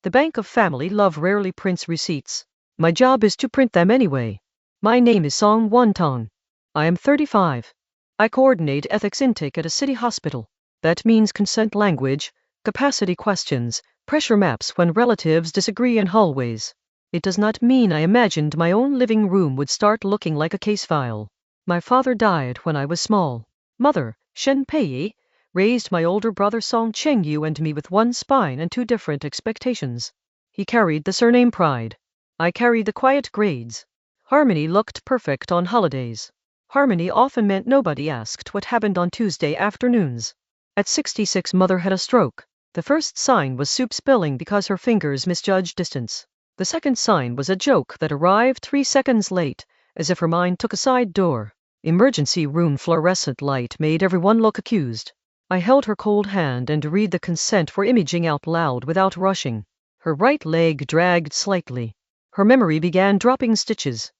The Bank of Family Love rarely prints receipts. My job is to print them anyway. My name is Song Won-tong. I am 35. I coordinate ethics intake at a city hospital. That means consent language, capacity questions, pressure maps when relatives disagree in hallways. It does not mean I imagined my own living room would start looking like a case file. My father died when I was small. Mother, Shen Pei, raised my older brother Song Chengyu and me with one spine and two different expectations. He carried the surname Pride. I carried the quiet grades. Harmony looked perfect on holidays. Harmony often meant nobody asked what happened on Tuesday afternoons. At 66, Mother had a stroke. The first sign was soup spilling because her fingers misjudged distance. The second sign was a joke that arrived 3 seconds late, as if her mind took a side door. Emergency room fluorescent light made everyone look accused. I held her cold hand and read the consent for imaging out loud without rushing. Her right leg dragged slightly. Her memory began dropping stitches.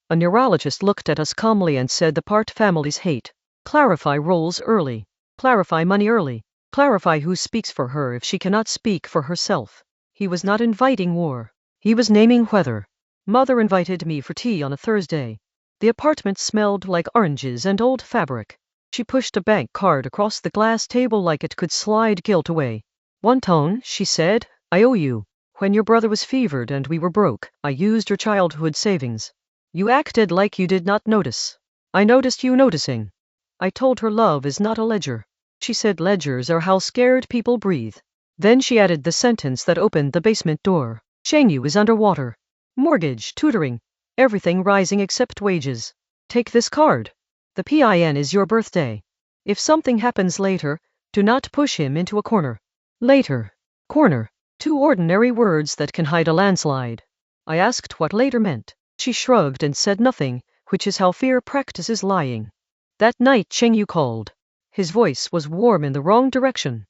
A neurologist looked at us calmly and said the part families hate. Clarify roles early. Clarify money early. Clarify who speaks for her if she cannot speak for herself. He was not inviting war. He was naming weather. Mother invited me for tea on a Thursday. The apartment smelled like oranges and old fabric. She pushed a bank card across the glass table like it could slide guilt away. "Won-tong," she said, "I owe you. When your brother was fevered and we were broke, I used your childhood savings. You acted like you did not notice. I noticed you noticing." I told her love is not a ledger. She said ledgers are how scared people breathe. Then she added the sentence that opened the basement door. "Chengyu is underwater. Mortgage, tutoring, everything rising except wages. Take this card. The PIN is your birthday. If something happens later, do not push him into a corner." Later. Corner. 2 ordinary words that can hide a landslide. I asked what later meant. She shrugged and said nothing, which is how fear practices lying. That night Chengyu called. His voice was warm in the wrong direction.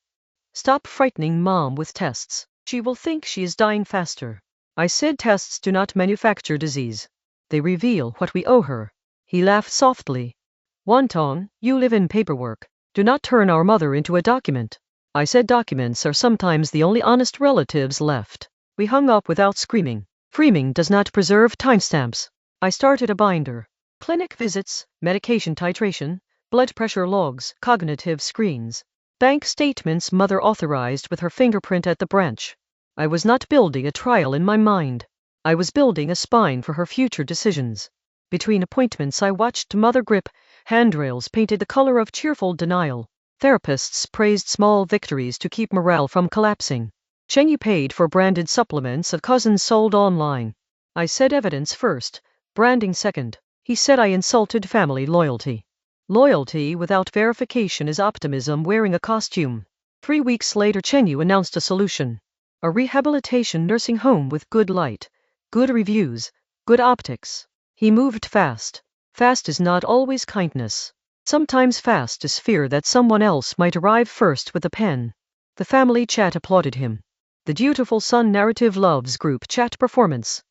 "Stop frightening Mom with tests. She will think she is dying faster." I said tests do not manufacture disease. They reveal what we owe her. He laughed softly. "Won-tong, you live in paperwork. Do not turn our mother into a document." I said documents are sometimes the only honest relatives left. We hung up without screaming. Framing does not preserve timestamps. I started a binder. Clinic visits, medication titration, blood pressure logs, cognitive screens. Bank statements Mother authorized with her fingerprint at the branch. I was not building a trial in my mind. I was building a spine for her future decisions. Between appointments I watched Mother grip handrails painted the color of cheerful denial. Therapists praised small victories to keep morale from collapsing. Chengyu paid for branded supplements of cousins sold online. I said evidence first, branding second. He said I insulted family loyalty. Loyalty without verification is optimism wearing a costume. 3 weeks later Chengyu announced a solution. A rehabilitation nursing home with good light, good reviews, good optics. He moved fast. Fast is not always kindness. Sometimes fast is fear that someone else might arrive first with a pen. The family chat applauded him. The Dutiful Son Narrative Loves group chat performance.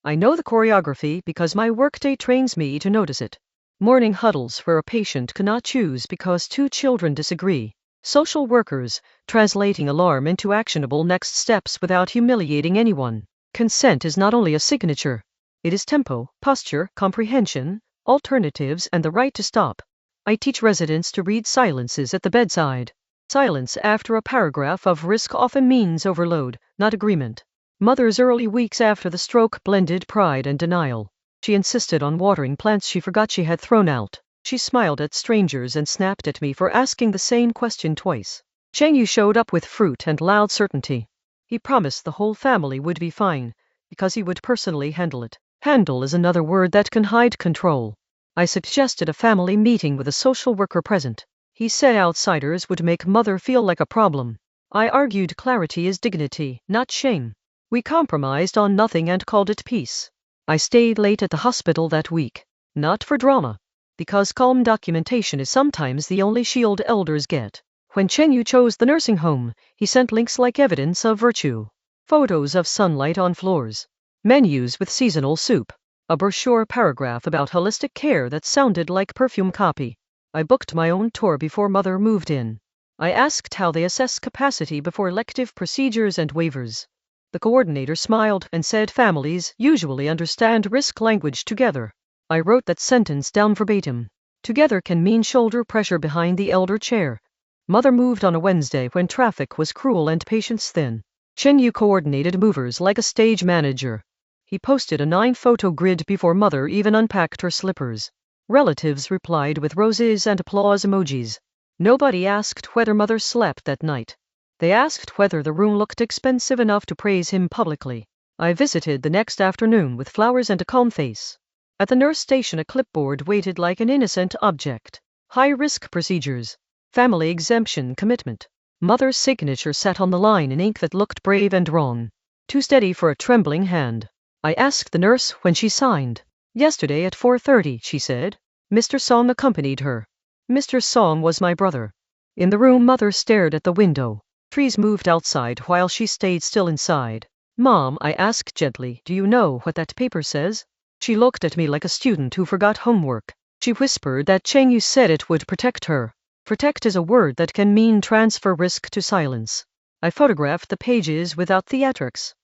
I know the choreography because my workday trains me to notice it. Morning huddles where a patient cannot choose because 2 children disagree. Social workers, translating alarm into actionable next steps without humiliating anyone. Consent is not only a signature. It is tempo, posture, comprehension, alternatives, and the right to stop. I teach residents to read silences at the bedside. Silence after a paragraph of risk often means overload, not agreement. Mother's early weeks after the stroke blended pride and denial. She insisted on watering plants she forgot she had thrown out. She smiled at strangers and snapped at me for asking the same question twice. Chengyu showed up with fruit and loud certainty. He promised the whole family would be fine, because he would personally handle it. Handle is another word that can hide control. I suggested a family meeting with a social worker present. He said outsiders would make Mother feel like a problem. I argued clarity is dignity, not shame. We compromised on nothing and called it peace. I stayed late at the hospital that week. Not for drama. Because calm documentation is sometimes the only shield elders get. When Chengyu chose the nursing home, he sent links like evidence of virtue. Photos of sunlight on floors. Menus with seasonal soup. A brochure paragraph about holistic care that sounded like perfume copy. I booked my own tour before Mother moved in. I asked how they assess capacity before elective procedures and waivers. The coordinator smiled and said families usually understand risk language together. I wrote that sentence down verbatim. Together can mean shoulder pressure behind the elder chair. Mother moved on a Wednesday when traffic was cruel and patience thin. Chen Yu coordinated movers like a stage manager. He posted a 9-photo grid before Mother even unpacked her slippers. Relatives replied with roses and applause emojis. Nobody asked whether Mother slept that night. They asked whether the room looked expensive enough to praise him publicly. I visited the next afternoon with flowers and a calm face. At the nurse station, a clipboard waited like an innocent object. High-risk procedures. Family exemption commitment. Mother's signature sat on the line in ink that looked brave and wrong. Too steady for a trembling hand. I asked the nurse when she signed. Yesterday at 4:30, she said. Mr. Song accompanied her. Mr. Song was my brother. In the room, Mother stared at the window. Trees moved outside while she stayed still inside. Mom, I asked gently, do you know what that paper says? She looked at me like a student who forgot homework. She whispered that Cheng Yu said it would protect her. Protect is a word that can mean transfer risk to silence. I photographed the pages without theatrics.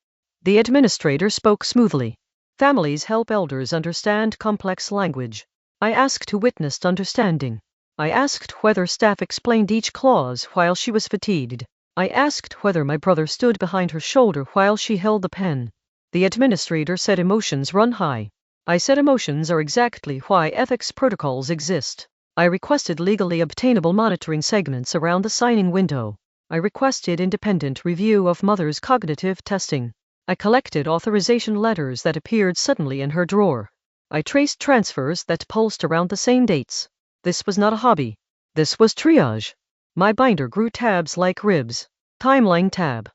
The administrator spoke smoothly. Families help elders understand complex language. I asked who witnessed understanding. I asked whether staff explained each clause while she was fatigued. I asked whether my brother stood behind her shoulder while she held the pen. The administrator said emotions run high. I said emotions are exactly why ethics protocols exist. I requested legally obtainable monitoring segments around the signing window. I requested independent review of Mother's cognitive testing. I collected authorization letters that appeared suddenly in her drawer. I traced transfers that pulsed around the same dates. This was not a hobby. This was triage. My binder grew tabs like ribs. Timeline tab.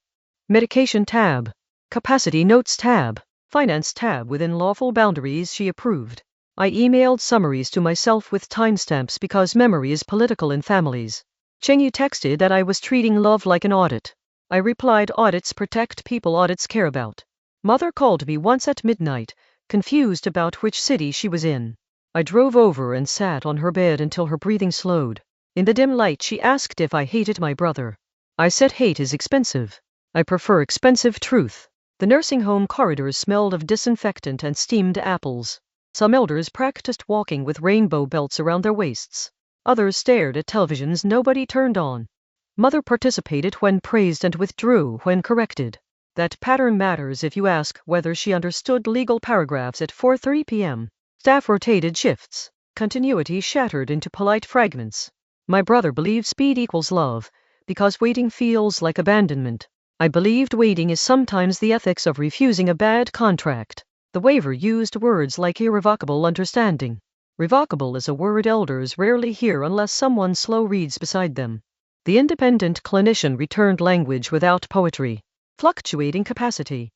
Medication tab. Capacity notes tab. Finance tab within lawful boundaries she approved. I emailed summaries to myself with timestamps because memory is political in families. Cheng Yu texted that I was treating love like an audit. I replied, audits protect people audits care about. Mother called me once at midnight, confused about which city she was in. I drove over and sat on her bed until her breathing slowed. In the dim light, she asked if I hated my brother. I said hate is expensive. I prefer expensive truth. The nursing home corridors smelled of disinfectant and steamed apples. Some elders practiced walking with rainbow belts around their waists. Others stared at televisions nobody turned on. Mother participated when praised and withdrew when corrected. That pattern matters if you ask whether she understood legal paragraphs at 4:30 p.m. Staff rotated shifts. Continuity shattered into polite fragments. My brother believed speed equals love, because waiting feels like abandonment. I believed waiting is sometimes the ethics of refusing a bad contract. The waiver used words like irrevocable understanding. Revocable is a word elders rarely hear unless someone slow reads beside them. The independent clinician returned language without poetry. Fluctuating capacity.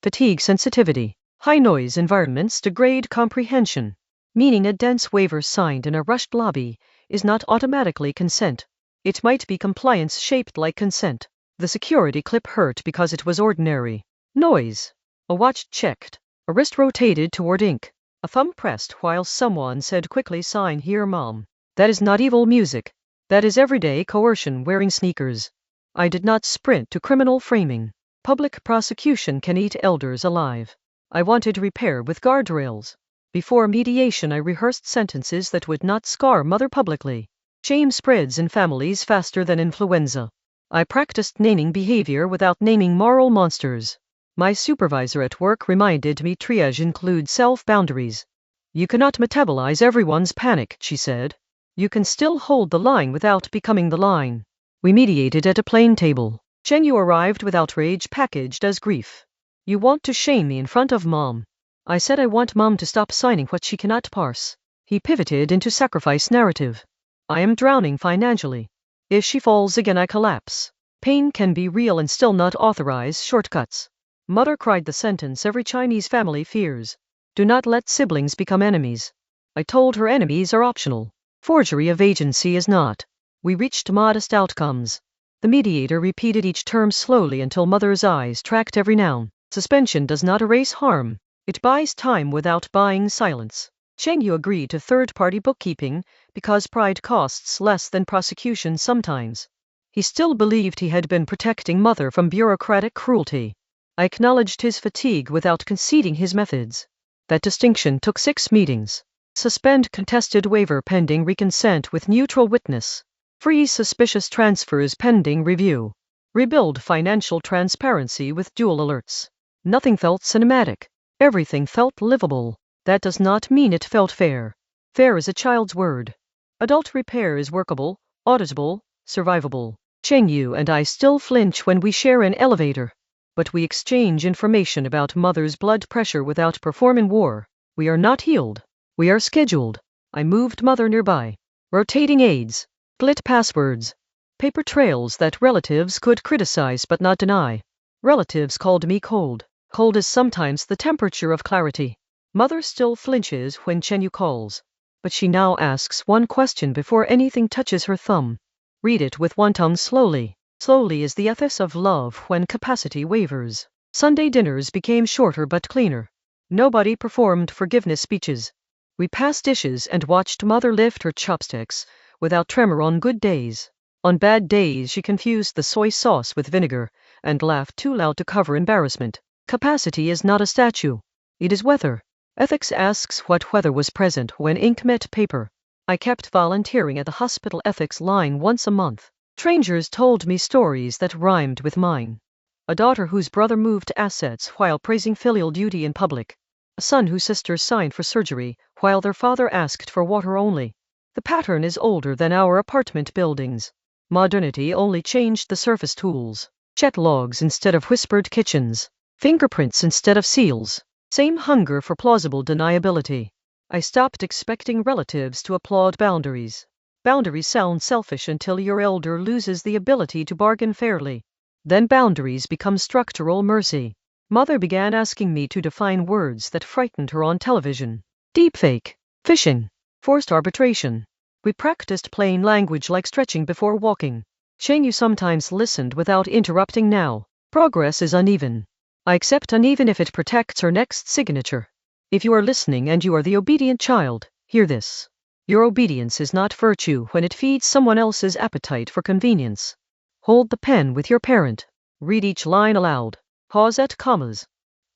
Fatigue sensitivity. High noise environments degrade comprehension. Meaning a dense waiver signed in a rushed lobby is not automatically consent. It might be compliance shaped like consent. The security clip hurt because it was ordinary. Noise. A watch checked. A wrist rotated toward ink. A thumb pressed while someone said quickly, sign here, Mom. That is not evil music. That is everyday coercion wearing sneakers. I did not sprint to criminal framing. Public prosecution can eat elders alive. I wanted repair with guardrails. Before mediation, I rehearsed sentences that would not scar Mother publicly. Shame spreads in families faster than influenza. I practiced naming behavior without naming moral monsters. My supervisor at work reminded me triage includes self-boundaries. You cannot metabolize everyone's panic, she said. You can still hold the line without becoming the line. We mediated at a plain table. Cheng Yu arrived with outrage packaged as grief. You want to shame me in front of Mom. I said I want Mom to stop signing what she cannot parse. He pivoted into sacrifice narrative. I am drowning financially. If she falls again, I collapse. Pain can be real and still not authorize shortcuts. Mother cried the sentence every Chinese family fears. Do not let siblings become enemies. I told her enemies are optional. Forgery of agency is not. We reached modest outcomes. The mediator repeated each term slowly until Mother's eyes tracked every noun. Suspension does not erase harm. It buys time without buying silence. Cheng Yu agreed to third-party bookkeeping because pride costs less than prosecution sometimes. He still believed he had been protecting Mother from bureaucratic cruelty. I acknowledged his fatigue without conceding his methods. That distinction took 6 meetings. Suspend contested waiver pending reconsent with neutral witness. Freeze suspicious transfers pending review. Rebuild financial transparency with dual alerts. Nothing felt cinematic. Everything felt livable. That does not mean it felt fair. Fair is a child's word. Adult repair is workable, auditable, survivable. Cheng-Yu and I still flinch when we share an elevator. But we exchange information about mother's blood pressure without performing war. We are not healed. We are scheduled. I moved mother nearby. Rotating aids. Split passwords. Paper trails that relatives could criticize but not deny. Relatives called me cold. Cold is sometimes the temperature of clarity. Mother still flinches when Cheng-Yu calls. But she now asks one question before anything touches her thumb. Read it with one tongue slowly. Slowly is the ethics of love when capacity wavers. Sunday dinners became shorter but cleaner. Nobody performed forgiveness speeches. We passed dishes and watched mother lift her chopsticks, without tremor on good days. On bad days she confused the soy sauce with vinegar, and laughed too loud to cover embarrassment. Capacity is not a statue. It is weather. Ethics asks what weather was present when ink met paper. I kept volunteering at the hospital ethics line once a month. Strangers told me stories that rhymed with mine. A daughter whose brother moved assets while praising filial duty in public. A son whose sister signed for surgery while their father asked for water only. The pattern is older than our apartment buildings. Modernity only changed the surface tools. Chat logs instead of whispered kitchens. Fingerprints instead of seals. Same hunger for plausible deniability. I stopped expecting relatives to applaud boundaries. Boundaries sound selfish until your elder loses the ability to bargain fairly. Then boundaries become structural mercy. Mother began asking me to define words that frightened her on television. Deepfake, phishing, forced arbitration. We practiced plain language like stretching before walking. Cheng-Yu sometimes listened without interrupting now. Progress is uneven. I accept uneven if it protects her next signature. If you are listening and you are the obedient child, hear this. Your obedience is not virtue when it feeds someone else's appetite for convenience. Hold the pen with your parent. Read each line aloud. Pause at commas.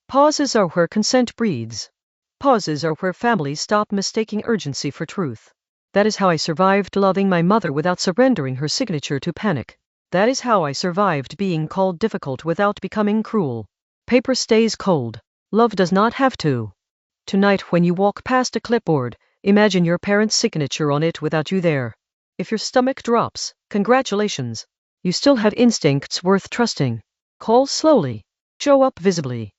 Pauses are where consent breathes. Pauses are where families stop mistaking urgency for truth. That is how I survived loving my mother without surrendering her signature to panic. That is how I survived being called difficult without becoming cruel. Paper stays cold. Love does not have to. Tonight when you walk past a clipboard, imagine your parent's signature on it without you there. If your stomach drops, congratulations. You still have instincts worth trusting. Call slowly. Show up visibly.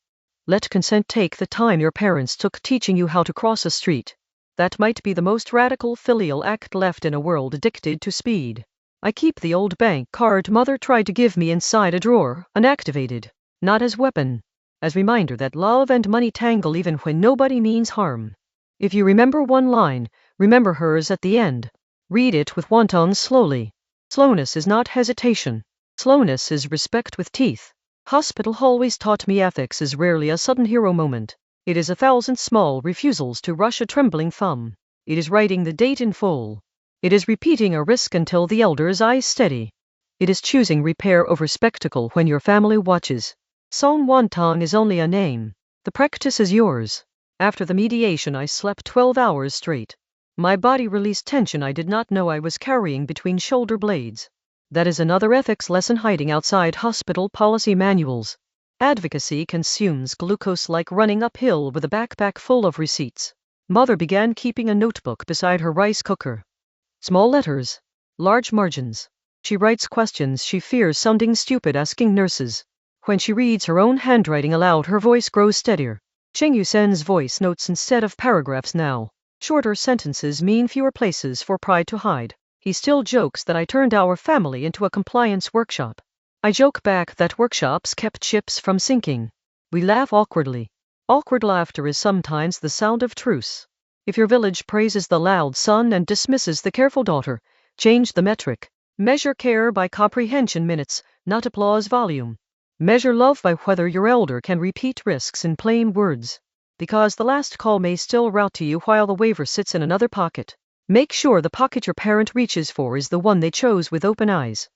Let consent take the time your parents took teaching you how to cross a street. That might be the most radical filial act left in a world addicted to speed. I keep the old bank card mother tried to give me inside a drawer, unactivated. Not as weapon. As reminder that love and money tangle even when nobody means harm. If you remember one line, remember hers at the end. Read it with one tongue slowly. Slowness is not hesitation. Slowness is respect with teeth. Hospital always taught me ethics is rarely a sudden hero moment. It is 1,000 small refusals to rush a trembling thumb. It is writing the date in full. It is repeating a risk until the elder's eyes steady. It is choosing repair over spectacle when your family watches. Song Wonton is only a name. The practice is yours. After the mediation I slept 12 hours straight. My body released tension I did not know I was carrying between shoulder blades. That is another ethics lesson hiding outside hospital policy manuals. Advocacy consumes glucose like running uphill with a backpack full of receipts. Mother began keeping a notebook beside her rice cooker. Small letters. Large margins. She writes questions she fears sounding stupid asking nurses. When she reads her own handwriting aloud her voice grows steadier. Cheng-Yu sends voice notes instead of paragraphs now. Shorter sentences mean fewer places for pride to hide. He still jokes that I turned our family into a compliance workshop. I joke back that workshops kept ships from sinking. We laugh awkwardly. Awkward laughter is sometimes the sound of truce. If your village praises the loud son and dismisses the careful daughter, change the metric. Measure care by comprehension minutes, not applause volume. Measure love by whether your elder can repeat risks in plain words. Because the last call may still route to you while the waiver sits in another pocket. Make sure the pocket your parent reaches for is the one they chose with open eyes.